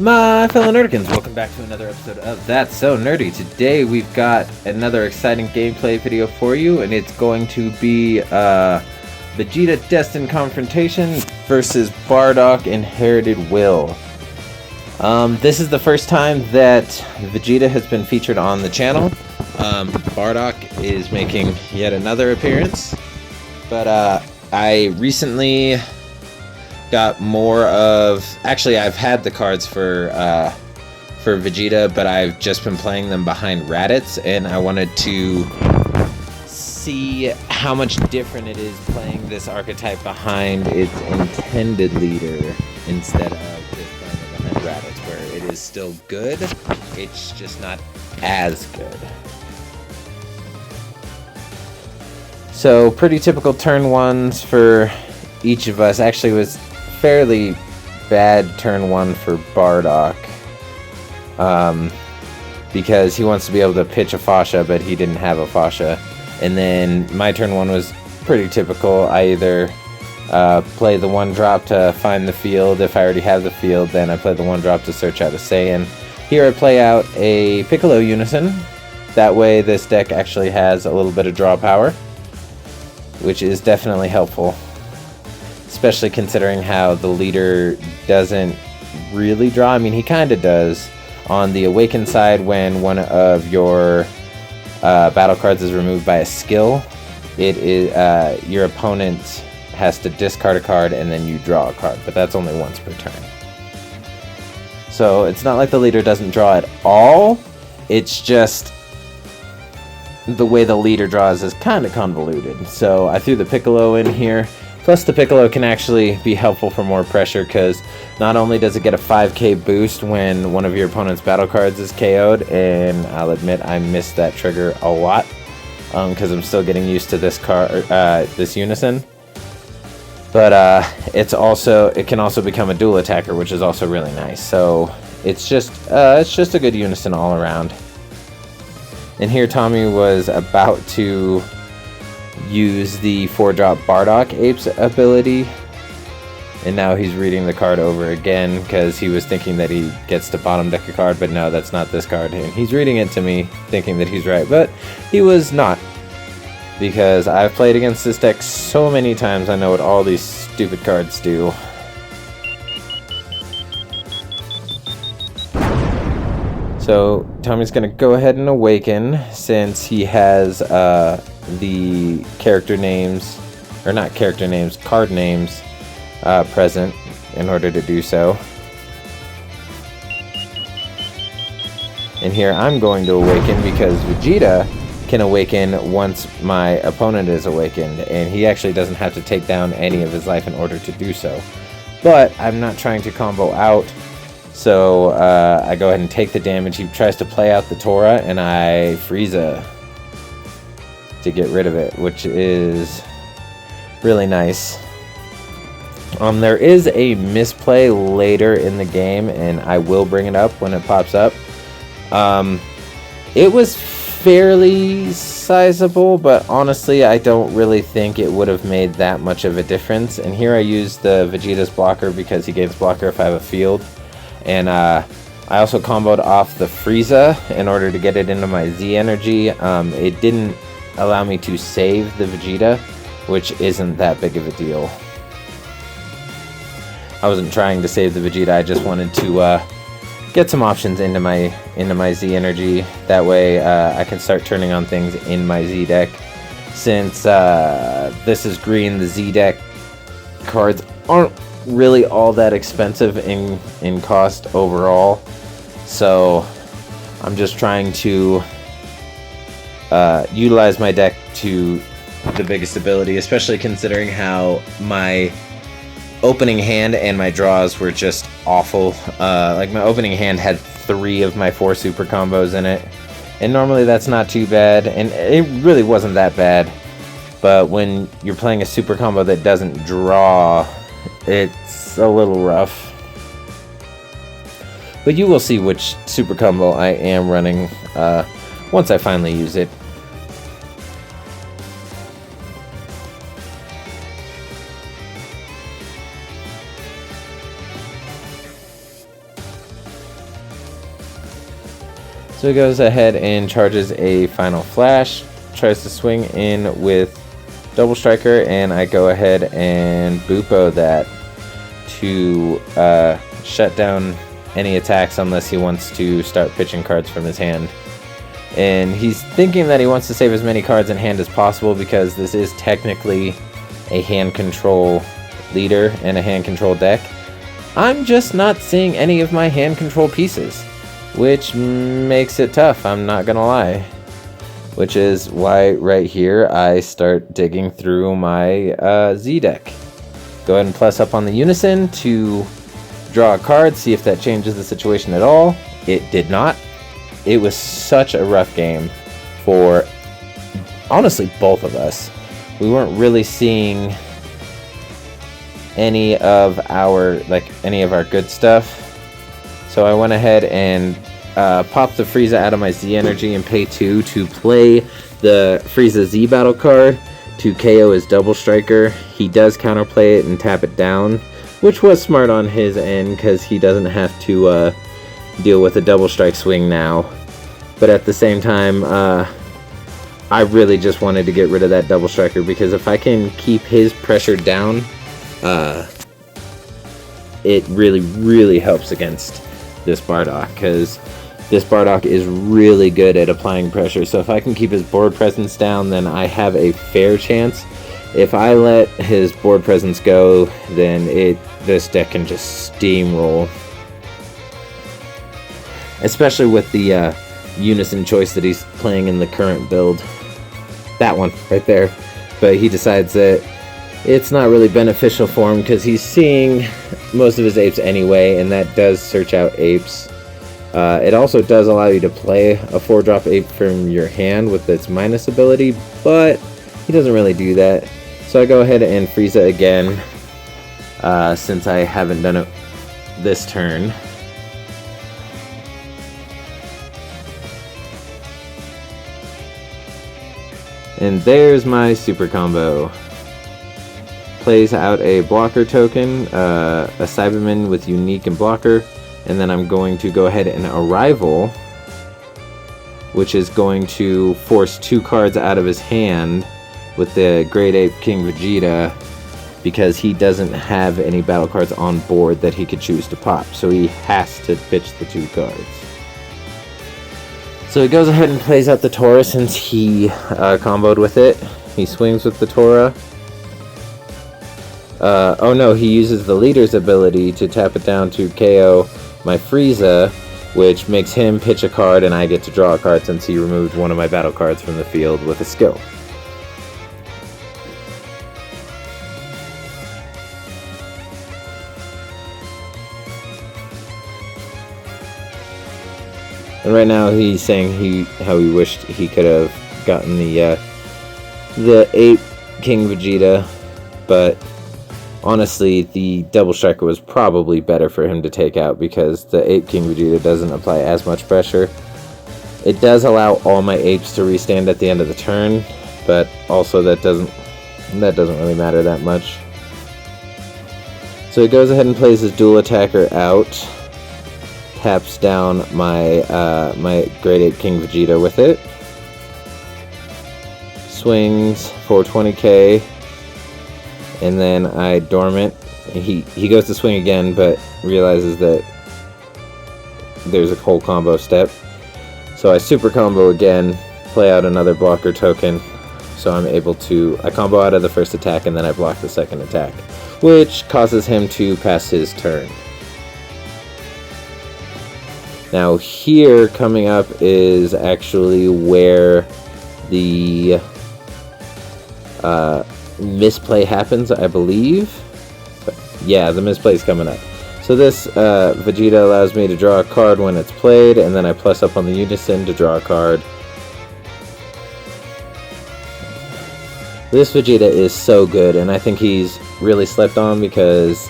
My fellow Nerdikins, welcome back to another episode of That's So Nerdy. Today we've got another exciting gameplay video for you, and it's going to be Vegeta Destined Confrontation versus Bardock Inherited Will. This is the first time that Vegeta has been featured on the channel. Bardock is making yet another appearance, but I recently got more of... Actually, I've had the cards for Vegeta, but I've just been playing them behind Raditz, and I wanted to see how much different it is playing this archetype behind its intended leader instead of just playing it behind Raditz, where it is still good, it's just not as good. So, pretty typical turn ones for each of us. Actually, it was fairly bad turn one for Bardock, because he wants to be able to pitch a fascia, but he didn't have a fascia. And then my turn one was pretty typical. I either play the one drop to find the field. If I already have the field, then I play the one drop to search out a Saiyan. Here I play out a Piccolo Unison. That way this deck actually has a little bit of draw power, which is definitely helpful, especially considering how the leader doesn't really draw. I mean, he kind of does. On the Awakened side, when one of your battle cards is removed by a skill, it is your opponent has to discard a card and then you draw a card, but that's only once per turn. So it's not like the leader doesn't draw at all, it's just the way the leader draws is kind of convoluted. So I threw the Piccolo in here. Plus the Piccolo can actually be helpful for more pressure, because not only does it get a 5k boost when one of your opponent's battle cards is KO'd, and I'll admit I missed that trigger a lot, because I'm still getting used to this this Unison. But it can also become a dual attacker, which is also really nice. So it's just a good Unison all around. And here Tommy was about to use the 4-drop Bardock Ape's ability, and now he's reading the card over again because he was thinking that he gets to bottom deck a card, but no, that's not this card, and he's reading it to me thinking that he's right, but he was not, because I've played against this deck so many times. I know what all these stupid cards do. So Tommy's gonna go ahead and awaken, since he has the character names, or not character names, card names present in order to do so. And here I'm going to awaken because Vegeta can awaken once my opponent is awakened, and he actually doesn't have to take down any of his life in order to do so. But I'm not trying to combo out, so I go ahead and take the damage. He tries to play out the Tora, and I Frieza to get rid of it, which is really nice. There is a misplay later in the game, and I will bring it up when it pops up. It was fairly sizable, but honestly I don't really think it would have made that much of a difference. And here I used the Vegeta's blocker because he gains blocker if I have a field, and I also comboed off the Frieza in order to get it into my Z energy. It didn't allow me to save the Vegeta, which isn't that big of a deal. I wasn't trying to save the Vegeta, I just wanted to get some options into my Z energy. That way I can start turning on things in my Z deck. Since this is green, the Z deck cards aren't really all that expensive in cost overall. So I'm just trying to utilize my deck to the biggest ability, especially considering how my opening hand and my draws were just awful. Like, my opening hand had 3 of my 4 super combos in it, and normally that's not too bad, and it really wasn't that bad, but when you're playing a super combo that doesn't draw, it's a little rough. But you will see which super combo I am running once I finally use it. So he goes ahead and charges a Final Flash, tries to swing in with Double Striker, and I go ahead and Bupo that to shut down any attacks unless he wants to start pitching cards from his hand. And he's thinking that he wants to save as many cards in hand as possible because this is technically a hand control leader and a hand control deck. I'm just not seeing any of my hand control pieces, which makes it tough, I'm not gonna lie. Which is why right here I start digging through my Z deck. Go ahead and plus up on the Unison to draw a card, see if that changes the situation at all. It did not. It was such a rough game for, honestly, both of us. We weren't really seeing any of our good stuff. So I went ahead and popped the Frieza out of my Z energy and pay 2 to play the Frieza Z battle card to KO his Double Striker. He does counterplay it and tap it down, which was smart on his end because he doesn't have to deal with a double strike swing now. But at the same time, I really just wanted to get rid of that Double Striker because if I can keep his pressure down, it really helps against this Bardock, because this Bardock is really good at applying pressure. So if I can keep his board presence down, then I have a fair chance. If I let his board presence go, then this deck can just steamroll. Especially with the Unison choice that he's playing in the current build. That one right there. But he decides that it's not really beneficial for him because he's seeing most of his apes anyway, and that does search out apes. It also does allow you to play a 4-drop ape from your hand with its minus ability, but he doesn't really do that. So I go ahead and Frieza again, since I haven't done it this turn. And there's my super combo. Plays out a blocker token, a Cyberman with unique and blocker, and then I'm going to go ahead and Arrival, which is going to force 2 cards out of his hand with the Great Ape King Vegeta, because he doesn't have any battle cards on board that he could choose to pop, so he has to pitch the 2 cards. So he goes ahead and plays out the Tora since he comboed with it. He swings with the Tora. Oh no, he uses the leader's ability to tap it down to KO my Frieza, which makes him pitch a card and I get to draw a card since he removed one of my battle cards from the field with a skill. And right now he's saying how he wished he could have gotten the Ape King Vegeta, but honestly, the Double Striker was probably better for him to take out because the Ape King Vegeta doesn't apply as much pressure. It does allow all my apes to restand at the end of the turn, but also that doesn't really matter that much. So he goes ahead and plays his Dual Attacker out, taps down my my Great Ape King Vegeta with it, swings for 20k. And then I dormant. He goes to swing again, but realizes that there's a whole combo step. So I super combo again, play out another blocker token. So I'm able to, I combo out of the first attack and then I block the second attack, which causes him to pass his turn. Now here coming up is actually where the misplay happens, I believe. But yeah, the misplay is coming up. So this Vegeta allows me to draw a card when it's played, and then I plus up on the Unison to draw a card. This Vegeta is so good, and I think he's really slept on because,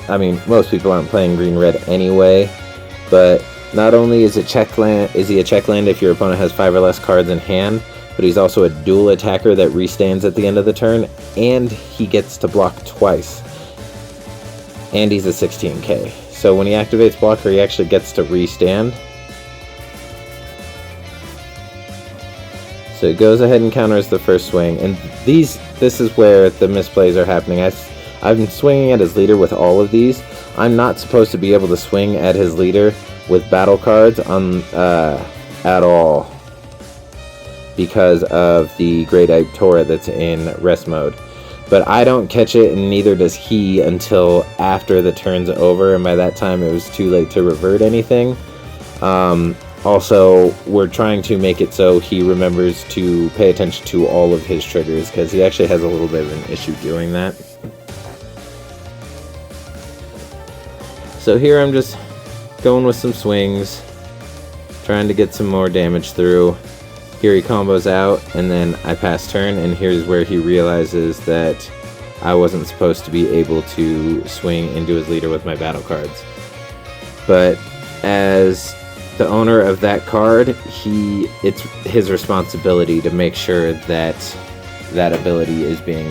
I mean, most people aren't playing green-red anyway, but not only is he a check land if your opponent has 5 or less cards in hand, but he's also a dual attacker that restands at the end of the turn, and he gets to block twice. And he's a 16k. So when he activates blocker, he actually gets to restand. So it goes ahead and counters the first swing, and this is where the misplays are happening. I've been swinging at his leader with all of these. I'm not supposed to be able to swing at his leader with battle cards at all because of the Great Ape Tora that's in rest mode. But I don't catch it, and neither does he until after the turn's over, and by that time it was too late to revert anything. Also, we're trying to make it so he remembers to pay attention to all of his triggers, because he actually has a little bit of an issue doing that. So here I'm just going with some swings, trying to get some more damage through. Here he combos out, and then I pass turn, and here's where he realizes that I wasn't supposed to be able to swing into his leader with my battle cards. But as the owner of that card, it's his responsibility to make sure that that ability is being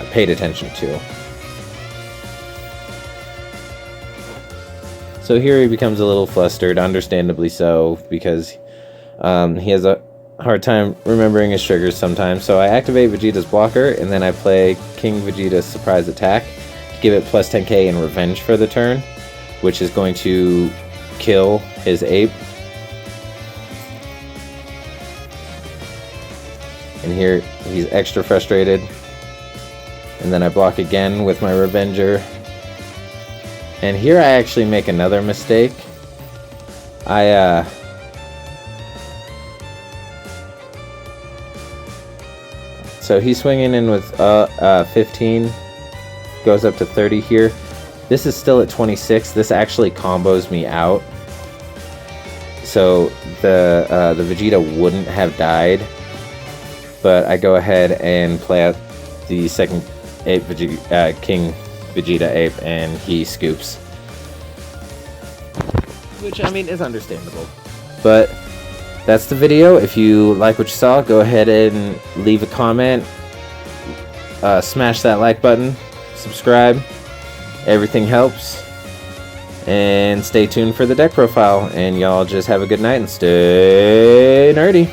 paid attention to. So here he becomes a little flustered, understandably so, because he has a hard time remembering his triggers sometimes. So I activate Vegeta's blocker, and then I play King Vegeta's surprise attack to give it plus 10k in revenge for the turn, which is going to kill his ape. And here he's extra frustrated, and then I block again with my Revenger. And here I actually make another mistake. So he's swinging in with 15, goes up to 30 here. This is still at 26. This actually combos me out. So the Vegeta wouldn't have died, but I go ahead and play out the second ape King Vegeta ape, and he scoops. Which, I mean, is understandable. But that's the video. If you like what you saw, go ahead and leave a comment. Smash that like button. Subscribe. Everything helps. And stay tuned for the deck profile. And y'all just have a good night and stay nerdy.